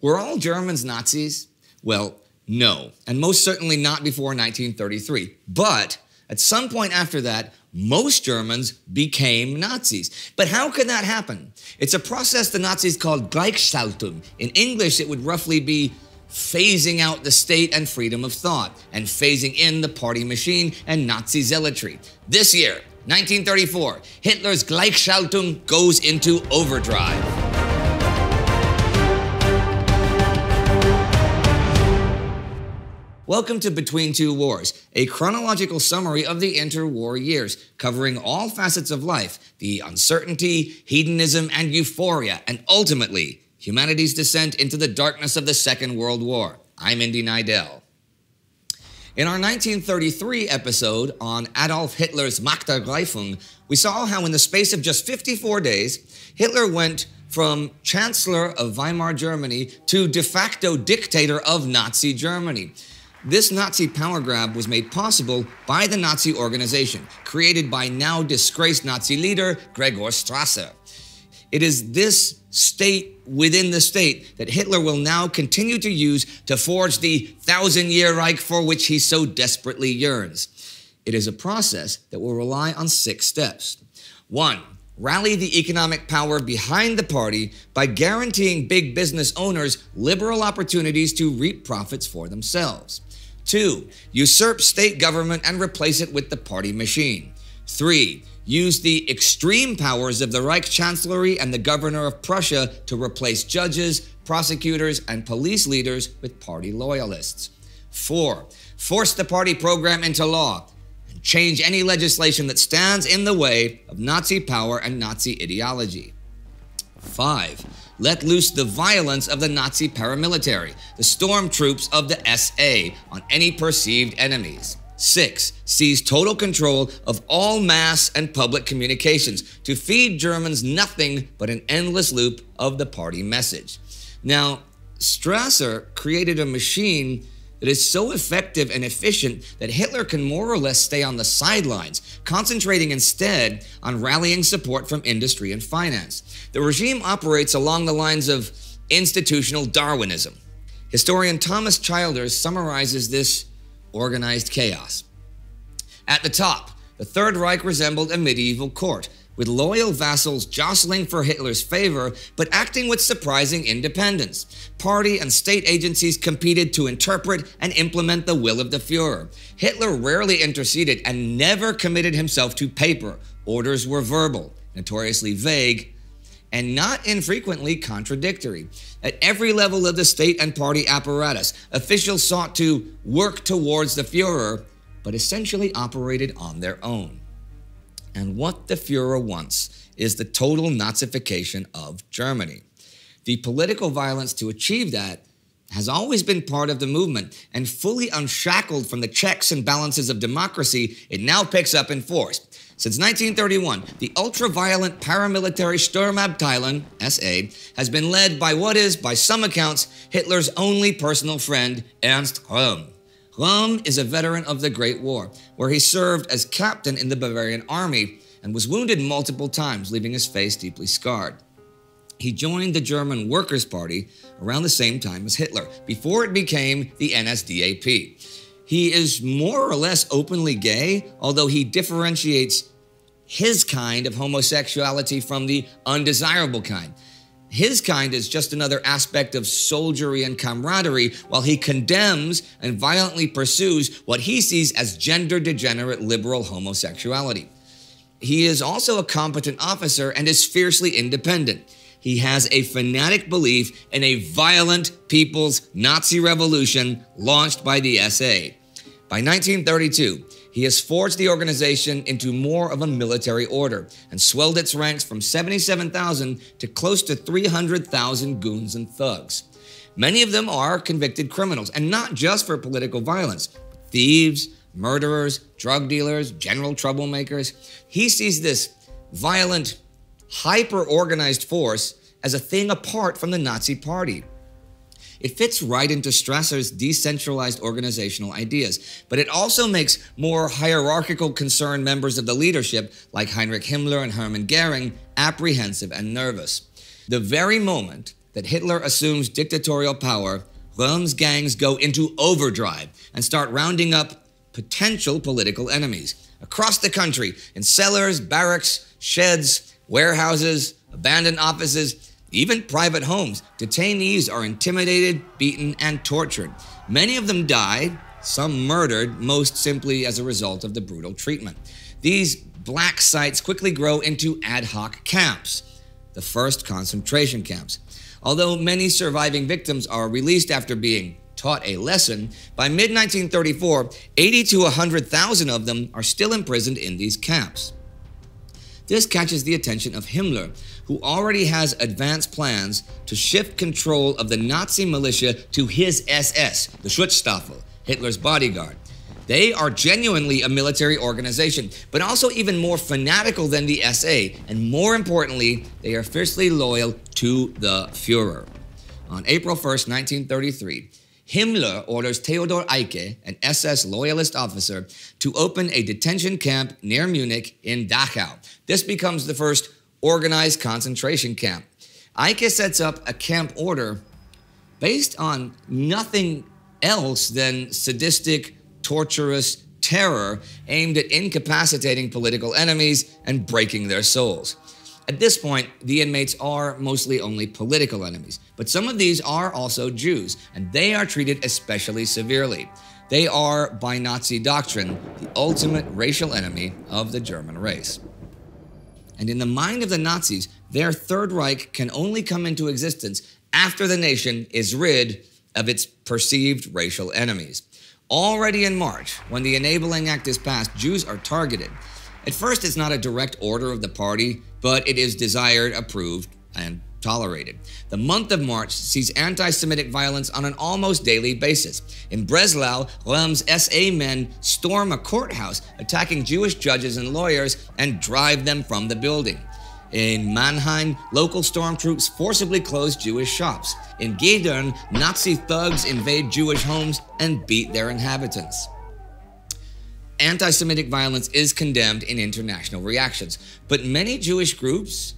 Were all Germans Nazis? Well, no, and most certainly not before 1933. But at some point after that, most Germans became Nazis. But how could that happen? It's a process the Nazis called Gleichschaltung. In English, it would roughly be phasing out the state and freedom of thought, and phasing in the party machine and Nazi zealotry. This year, 1934, Hitler's Gleichschaltung goes into overdrive. Welcome to Between Two Wars, a chronological summary of the interwar years, covering all facets of life, the uncertainty, hedonism, and euphoria, and ultimately, humanity's descent into the darkness of the Second World War. I'm Indy Neidell. In our 1933 episode on Adolf Hitler's Machtergreifung, we saw how in the space of just 54 days, Hitler went from Chancellor of Weimar Germany to de facto dictator of Nazi Germany. This Nazi power grab was made possible by the Nazi organization, created by now disgraced Nazi leader Gregor Cresnar. It is this state within the state that Hitler will now continue to use to forge the 1,000-year Reich for which he so desperately yearns. It is a process that will rely on 6 steps. 1. Rally the economic power behind the party by guaranteeing big business owners liberal opportunities to reap profits for themselves. 2. Usurp state government and replace it with the party machine. 3. Use the extreme powers of the Reich Chancellery and the Governor of Prussia to replace judges, prosecutors, and police leaders with party loyalists. 4. Force the party program into law and change any legislation that stands in the way of Nazi power and Nazi ideology. 5. Let loose the violence of the Nazi paramilitary, the stormtroops of the SA, on any perceived enemies. 6. Seize total control of all mass and public communications to feed Germans nothing but an endless loop of the party message. Now, Cresnar created a machine that is so effective and efficient that Hitler can more or less stay on the sidelines, concentrating instead on rallying support from industry and finance. The regime operates along the lines of institutional Darwinism. Historian Thomas Childers summarizes this organized chaos. At the top, the Third Reich resembled a medieval court, with loyal vassals jostling for Hitler's favor, but acting with surprising independence. Party and state agencies competed to interpret and implement the will of the Führer. Hitler rarely interceded and never committed himself to paper. Orders were verbal, notoriously vague, and not infrequently contradictory. At every level of the state and party apparatus, officials sought to work towards the Führer, but essentially operated on their own. And what the Führer wants is the total Nazification of Germany. The political violence to achieve that has always been part of the movement, and fully unshackled from the checks and balances of democracy, it now picks up in force. Since 1931, the ultra-violent paramilitary Sturmabteilung, SA, has been led by what is, by some accounts, Hitler's only personal friend, Ernst Röhm. Röhm is a veteran of the Great War, where he served as captain in the Bavarian army and was wounded multiple times, leaving his face deeply scarred. He joined the German Workers' Party around the same time as Hitler, before it became the NSDAP. He is more or less openly gay, although he differentiates his kind of homosexuality from the undesirable kind. His kind is just another aspect of soldiery and camaraderie, while he condemns and violently pursues what he sees as gender-degenerate liberal homosexuality. He is also a competent officer and is fiercely independent. He has a fanatic belief in a violent people's Nazi revolution launched by the SA. By 1932, he has forged the organization into more of a military order and swelled its ranks from 77,000 to close to 300,000 goons and thugs. Many of them are convicted criminals, and not just for political violence. Thieves, murderers, drug dealers, general troublemakers. He sees this violent, hyper-organized force as a thing apart from the Nazi Party. It fits right into Cresnar's decentralized organizational ideas, but it also makes more hierarchical concerned members of the leadership, like Heinrich Himmler and Hermann Goering, apprehensive and nervous. The very moment that Hitler assumes dictatorial power, Röhm's gangs go into overdrive and start rounding up potential political enemies. Across the country, in cellars, barracks, sheds, warehouses, abandoned offices, even private homes, detainees are intimidated, beaten, and tortured. Many of them died, some murdered, most simply as a result of the brutal treatment. These black sites quickly grow into ad hoc camps, the first concentration camps. Although many surviving victims are released after being taught a lesson, by mid-1934, 80 to 100,000 of them are still imprisoned in these camps. This catches the attention of Himmler, who already has advanced plans to shift control of the Nazi militia to his SS, the Schutzstaffel, Hitler's bodyguard. They are genuinely a military organization, but also even more fanatical than the SA, and more importantly, they are fiercely loyal to the Führer. On April 1st, 1933, Himmler orders Theodor Eicke, an SS loyalist officer, to open a detention camp near Munich in Dachau. This becomes the first organized concentration camp. Eicke sets up a camp order based on nothing else than sadistic, torturous terror aimed at incapacitating political enemies and breaking their souls. At this point, the inmates are mostly only political enemies, but some of these are also Jews, and they are treated especially severely. They are, by Nazi doctrine, the ultimate racial enemy of the German race. And in the mind of the Nazis, their Third Reich can only come into existence after the nation is rid of its perceived racial enemies. Already in March, when the Enabling Act is passed, Jews are targeted. At first, it's not a direct order of the party, but it is desired, approved, and tolerated. The month of March sees anti-Semitic violence on an almost daily basis. In Breslau, Röhm's SA men storm a courthouse, attacking Jewish judges and lawyers, and drive them from the building. In Mannheim, local stormtroops forcibly close Jewish shops. In Gedern, Nazi thugs invade Jewish homes and beat their inhabitants. Anti-Semitic violence is condemned in international reactions, but many Jewish groups,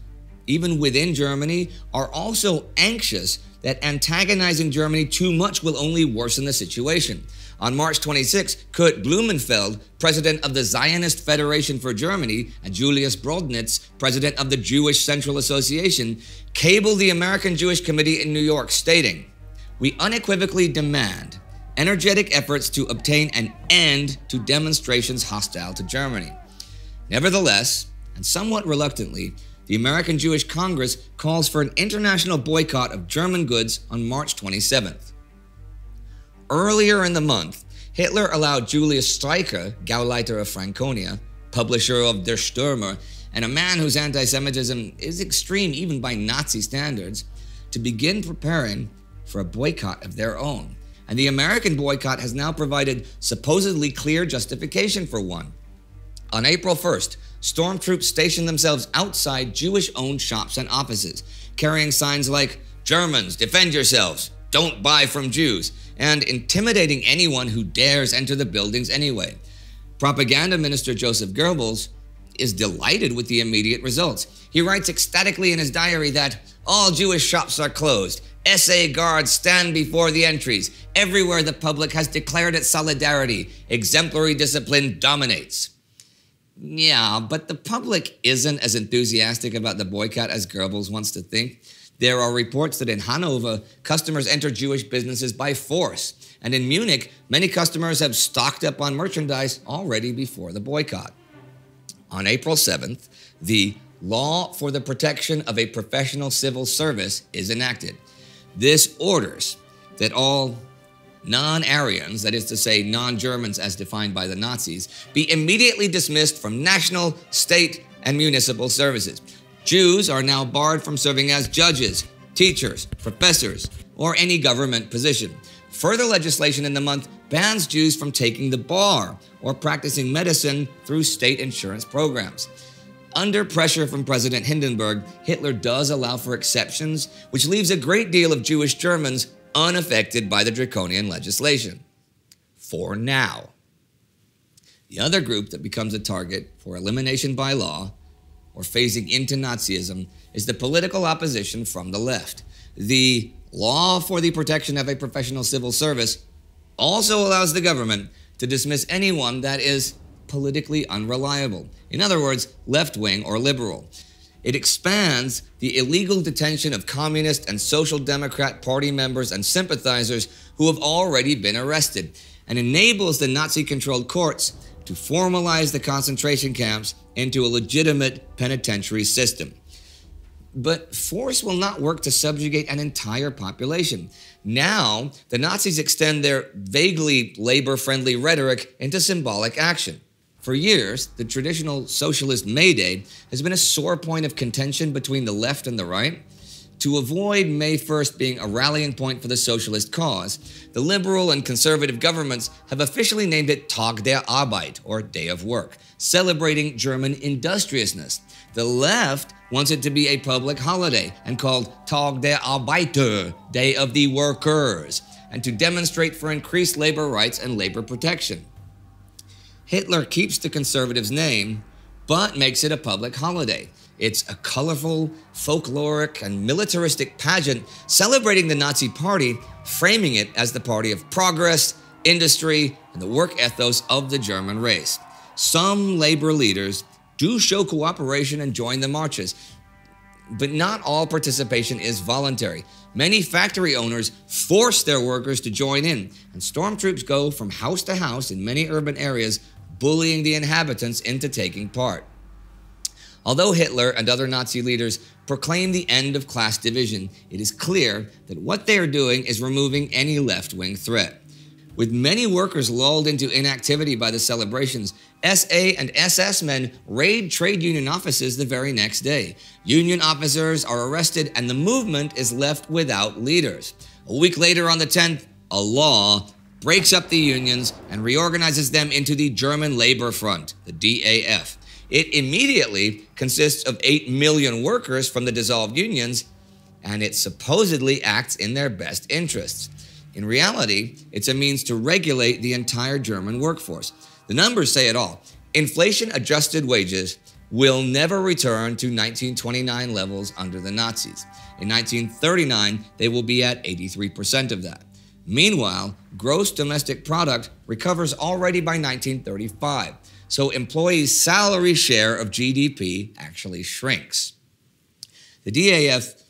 even within Germany, are also anxious that antagonizing Germany too much will only worsen the situation. On March 26, Kurt Blumenfeld, president of the Zionist Federation for Germany, and Julius Brodnitz, president of the Jewish Central Association, cabled the American Jewish Committee in New York, stating, "We unequivocally demand energetic efforts to obtain an end to demonstrations hostile to Germany." Nevertheless, and somewhat reluctantly, the American Jewish Congress calls for an international boycott of German goods on March 27th. Earlier in the month, Hitler allowed Julius Streicher, Gauleiter of Franconia, publisher of Der Stürmer, and a man whose anti-Semitism is extreme even by Nazi standards, to begin preparing for a boycott of their own. And the American boycott has now provided supposedly clear justification for one. On April 1st, stormtroops stationed themselves outside Jewish-owned shops and offices, carrying signs like, "Germans, defend yourselves, don't buy from Jews," and intimidating anyone who dares enter the buildings anyway. Propaganda Minister Joseph Goebbels is delighted with the immediate results. He writes ecstatically in his diary that all Jewish shops are closed, SA guards stand before the entries, everywhere the public has declared its solidarity, exemplary discipline dominates. Yeah, but the public isn't as enthusiastic about the boycott as Goebbels wants to think. There are reports that in Hanover, customers enter Jewish businesses by force. And in Munich, many customers have stocked up on merchandise already before the boycott. On April 7th, the Law for the Protection of a Professional Civil Service is enacted. This orders that all non-Aryans, that is to say non-Germans as defined by the Nazis, be immediately dismissed from national, state, and municipal services. Jews are now barred from serving as judges, teachers, professors, or any government position. Further legislation in the month bans Jews from taking the bar or practicing medicine through state insurance programs. Under pressure from President Hindenburg, Hitler does allow for exceptions, which leaves a great deal of Jewish Germans unaffected by the draconian legislation. For now. The other group that becomes a target for elimination by law or phasing into Nazism is the political opposition from the left. The Law for the Protection of a Professional Civil Service also allows the government to dismiss anyone that is politically unreliable. In other words, left-wing or liberal. It expands the illegal detention of Communist and Social Democrat Party members and sympathizers who have already been arrested, and enables the Nazi-controlled courts to formalize the concentration camps into a legitimate penitentiary system. But force will not work to subjugate an entire population. Now, the Nazis extend their vaguely labor-friendly rhetoric into symbolic action. For years, the traditional socialist May Day has been a sore point of contention between the left and the right. To avoid May 1st being a rallying point for the socialist cause, the liberal and conservative governments have officially named it Tag der Arbeit, or Day of Work, celebrating German industriousness. The left wants it to be a public holiday and called Tag der Arbeiter, Day of the Workers, and to demonstrate for increased labor rights and labor protection. Hitler keeps the conservatives' name, but makes it a public holiday. It's a colorful, folkloric, and militaristic pageant celebrating the Nazi Party, framing it as the party of progress, industry, and the work ethos of the German race. Some labor leaders do show cooperation and join the marches, but not all participation is voluntary. Many factory owners force their workers to join in, and stormtroops go from house to house in many urban areas, bullying the inhabitants into taking part. Although Hitler and other Nazi leaders proclaim the end of class division, it is clear that what they are doing is removing any left-wing threat. With many workers lulled into inactivity by the celebrations, SA and SS men raid trade union offices the very next day. Union officers are arrested and the movement is left without leaders. A week later, on the 10th, a law breaks up the unions and reorganizes them into the German Labor Front, the DAF. It immediately consists of 8 million workers from the dissolved unions, and it supposedly acts in their best interests. In reality, it's a means to regulate the entire German workforce. The numbers say it all. Inflation-adjusted wages will never return to 1929 levels under the Nazis. In 1939, they will be at 83% of that. Meanwhile, gross domestic product recovers already by 1935, so employees' salary share of GDP actually shrinks. The DAF,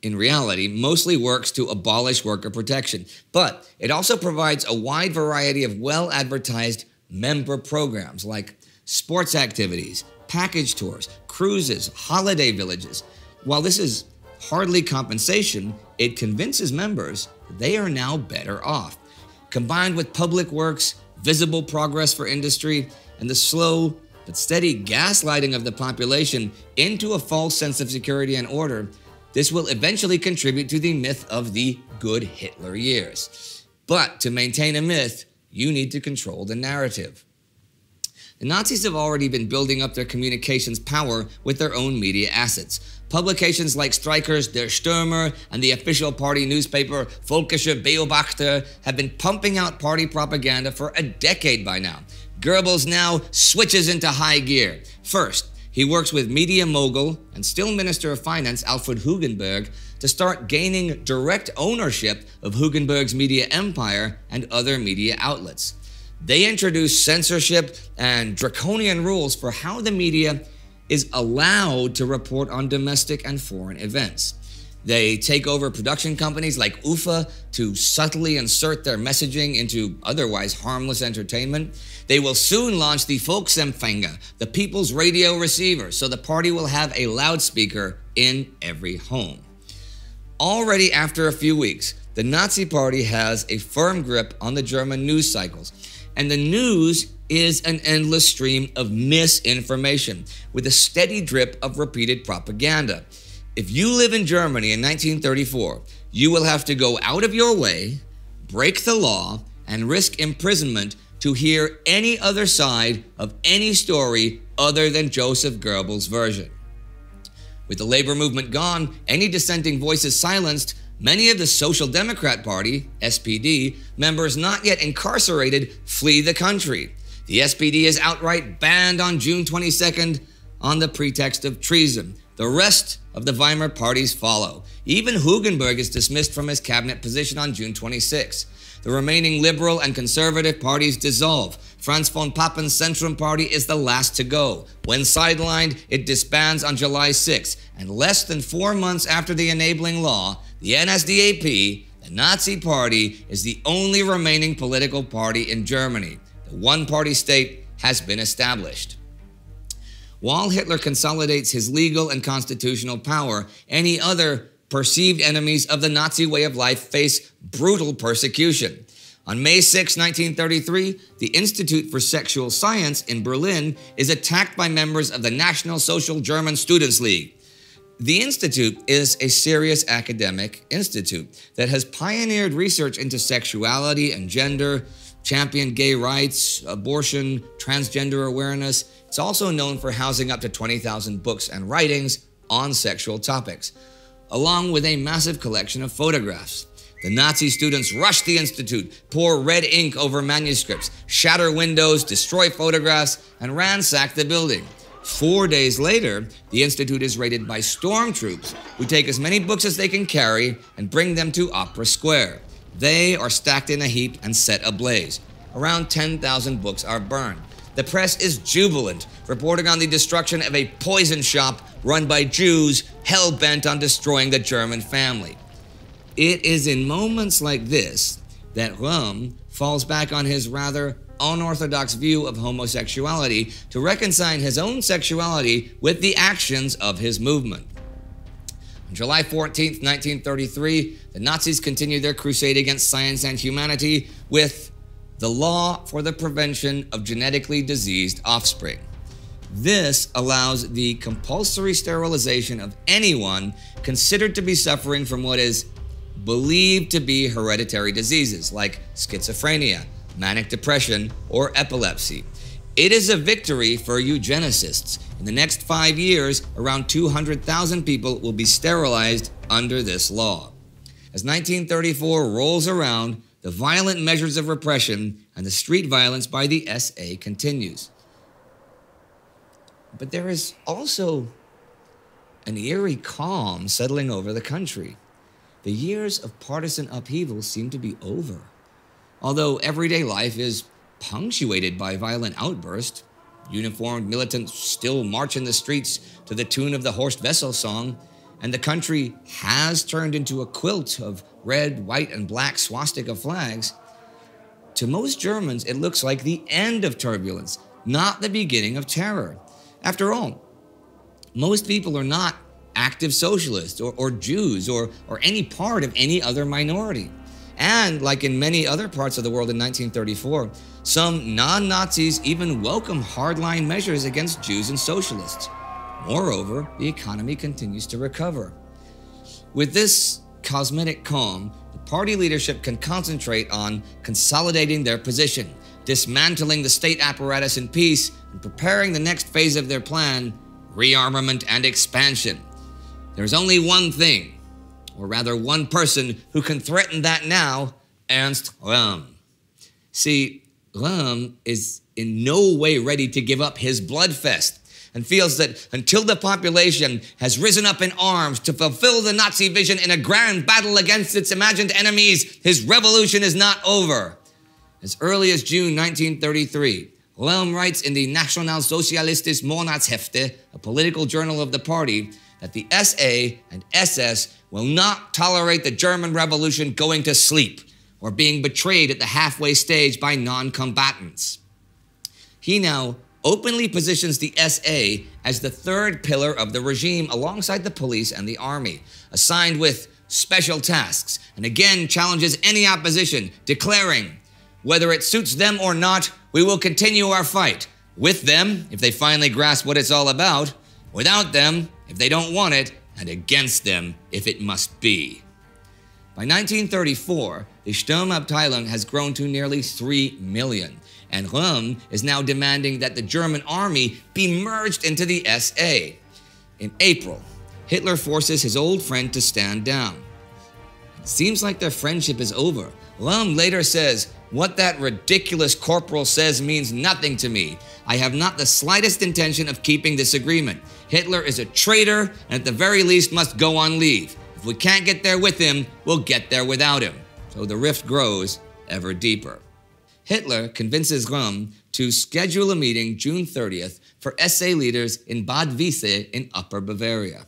in reality, mostly works to abolish worker protection, but it also provides a wide variety of well-advertised member programs like sports activities, package tours, cruises, holiday villages. While this is hardly compensation, it convinces members they are now better off. Combined with public works, visible progress for industry, and the slow but steady gaslighting of the population into a false sense of security and order, this will eventually contribute to the myth of the good Hitler years. But to maintain a myth, you need to control the narrative. The Nazis have already been building up their communications power with their own media assets. Publications like Streicher's Der Stürmer and the official party newspaper Volkische Beobachter have been pumping out party propaganda for a decade by now. Goebbels now switches into high gear. First, he works with media mogul and still Minister of Finance Alfred Hugenberg to start gaining direct ownership of Hugenberg's media empire and other media outlets. They introduce censorship and draconian rules for how the media is allowed to report on domestic and foreign events. They take over production companies like UFA to subtly insert their messaging into otherwise harmless entertainment. They will soon launch the Volksempfänger, the people's radio receiver, so the party will have a loudspeaker in every home. Already after a few weeks, the Nazi Party has a firm grip on the German news cycles, and the news is an endless stream of misinformation with a steady drip of repeated propaganda. If you live in Germany in 1934, you will have to go out of your way, break the law, and risk imprisonment to hear any other side of any story other than Joseph Goebbels' version. With the labor movement gone, any dissenting voices silenced, many of the Social Democrat Party, SPD, members not yet incarcerated flee the country. The SPD is outright banned on June 22nd on the pretext of treason. The rest of the Weimar parties follow. Even Hugenberg is dismissed from his cabinet position on June 26. The remaining liberal and conservative parties dissolve. Franz von Pappen's Centrum Party is the last to go. When sidelined, it disbands on July 6, and less than 4 months after the enabling law, the NSDAP, the Nazi Party, is the only remaining political party in Germany. The one-party state has been established. While Hitler consolidates his legal and constitutional power, any other perceived enemies of the Nazi way of life face brutal persecution. On May 6, 1933, the Institute for Sexual Science in Berlin is attacked by members of the National Social German Students' League. The Institute is a serious academic institute that has pioneered research into sexuality and gender, championed gay rights, abortion, transgender awareness. It's also known for housing up to 20,000 books and writings on sexual topics, along with a massive collection of photographs. The Nazi students rush the institute, pour red ink over manuscripts, shatter windows, destroy photographs, and ransack the building. 4 days later, the institute is raided by stormtroops who take as many books as they can carry and bring them to Opera Square. They are stacked in a heap and set ablaze. Around 10,000 books are burned. The press is jubilant, reporting on the destruction of a poison shop run by Jews hell-bent on destroying the German family. It is in moments like this that Röhm falls back on his rather unorthodox view of homosexuality to reconcile his own sexuality with the actions of his movement. On July 14, 1933, the Nazis continued their crusade against science and humanity with the law for the prevention of genetically diseased offspring. This allows the compulsory sterilization of anyone considered to be suffering from what is believed to be hereditary diseases like schizophrenia, manic depression, or epilepsy. It is a victory for eugenicists. In the next 5 years, around 200,000 people will be sterilized under this law. As 1934 rolls around, the violent measures of repression and the street violence by the SA continues. But there is also an eerie calm settling over the country. The years of partisan upheaval seem to be over. Although everyday life is punctuated by violent outbursts, uniformed militants still march in the streets to the tune of the Horst Wessel song, and the country has turned into a quilt of red, white, and black swastika flags. To most Germans, it looks like the end of turbulence, not the beginning of terror. After all, most people are not active socialists or Jews or any part of any other minority. And like in many other parts of the world in 1934, some non-Nazis even welcome hardline measures against Jews and socialists. Moreover, the economy continues to recover. With this cosmetic calm, the party leadership can concentrate on consolidating their position, dismantling the state apparatus in peace, and preparing the next phase of their plan, rearmament and expansion. There's only one thing, or rather one person, who can threaten that now: Ernst Röhm. See, Röhm is in no way ready to give up his bloodfest, and feels that until the population has risen up in arms to fulfill the Nazi vision in a grand battle against its imagined enemies, his revolution is not over. As early as June 1933, Röhm writes in the Nationalsozialistisches Monatshefte, a political journal of the party, that the SA and SS will not tolerate the German Revolution going to sleep or being betrayed at the halfway stage by non-combatants. He now openly positions the SA as the third pillar of the regime alongside the police and the army, assigned with special tasks, and again challenges any opposition, declaring, "Whether it suits them or not, we will continue our fight. With them, if they finally grasp what it's all about. Without them, if they don't want it, and against them, if it must be." By 1934, the Sturmabteilung has grown to nearly 3 million, and Röhm is now demanding that the German army be merged into the SA. In April, Hitler forces his old friend to stand down. Seems like their friendship is over. Lum later says, "What that ridiculous corporal says means nothing to me. I have not the slightest intention of keeping this agreement. Hitler is a traitor and at the very least must go on leave. If we can't get there with him, we'll get there without him." So the rift grows ever deeper. Hitler convinces Lum to schedule a meeting June 30th for SA leaders in Bad Wiese in Upper Bavaria.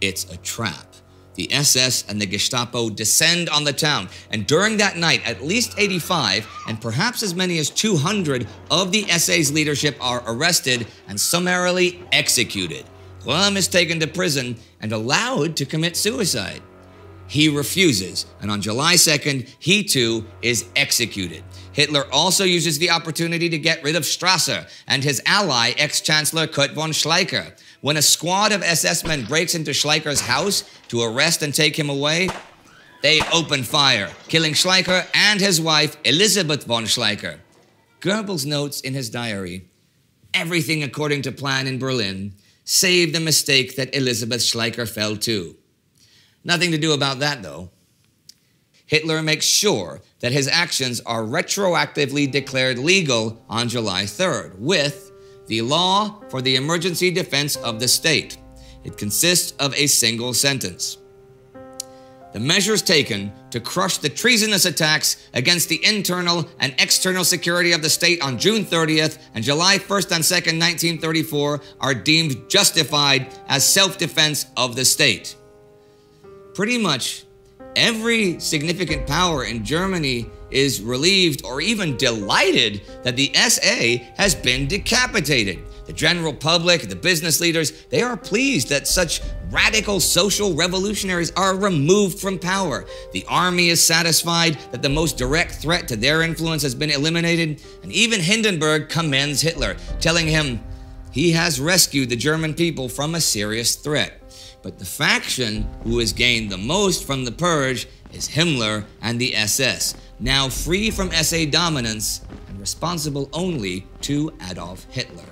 It's a trap. The SS and the Gestapo descend on the town, and during that night, at least 85 and perhaps as many as 200 of the SA's leadership are arrested and summarily executed. Lum is taken to prison and allowed to commit suicide. He refuses, and on July 2nd, he too is executed. Hitler also uses the opportunity to get rid of Strasser and his ally, ex-Chancellor Kurt von Schleicher. When a squad of SS men breaks into Schleicher's house to arrest and take him away, they open fire, killing Schleicher and his wife, Elisabeth von Schleicher. Goebbels notes in his diary, "Everything according to plan in Berlin, save the mistake that Elisabeth Schleicher fell to." Nothing to do about that, though. Hitler makes sure that his actions are retroactively declared legal on July 3rd with the Law for the Emergency Defense of the State. It consists of a single sentence. The measures taken to crush the treasonous attacks against the internal and external security of the state on June 30th and July 1st and 2nd, 1934 are deemed justified as self-defense of the state. Pretty much every significant power in Germany is relieved or even delighted that the SA has been decapitated. The general public, the business leaders, they are pleased that such radical social revolutionaries are removed from power. The army is satisfied that the most direct threat to their influence has been eliminated, and even Hindenburg commends Hitler, telling him he has rescued the German people from a serious threat. But the faction who has gained the most from the purge is Himmler and the SS, now free from SA dominance and responsible only to Adolf Hitler.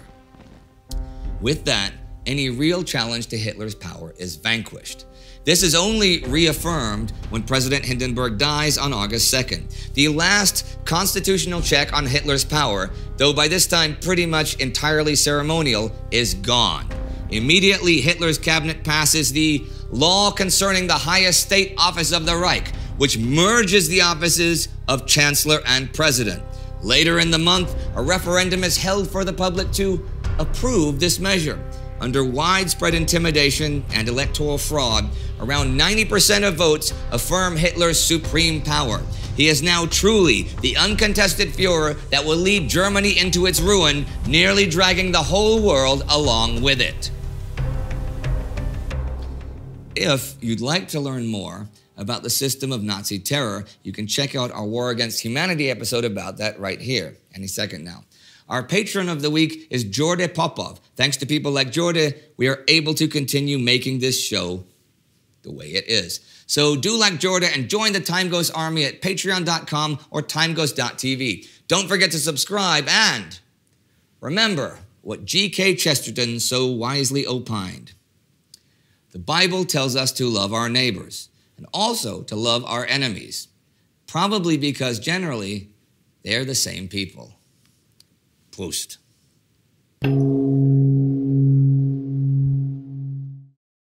With that, any real challenge to Hitler's power is vanquished. This is only reaffirmed when President Hindenburg dies on August 2nd. The last constitutional check on Hitler's power, though by this time pretty much entirely ceremonial, is gone. Immediately, Hitler's cabinet passes the Law Concerning the Highest State Office of the Reich, which merges the offices of Chancellor and President. Later in the month, a referendum is held for the public to approve this measure. Under widespread intimidation and electoral fraud, around 90% of votes affirm Hitler's supreme power. He is now truly the uncontested Führer that will lead Germany into its ruin, nearly dragging the whole world along with it. If you'd like to learn more about the system of Nazi terror, you can check out our War Against Humanity episode about that right here, any second now. Our patron of the week is Georg Popov. Thanks to people like Georg, we are able to continue making this show the way it is. So do like Georg and join the Time Ghost Army at patreon.com or timeghost.tv. Don't forget to subscribe and remember what G.K. Chesterton so wisely opined. The Bible tells us to love our neighbors and also to love our enemies, probably because generally they're the same people. Prost.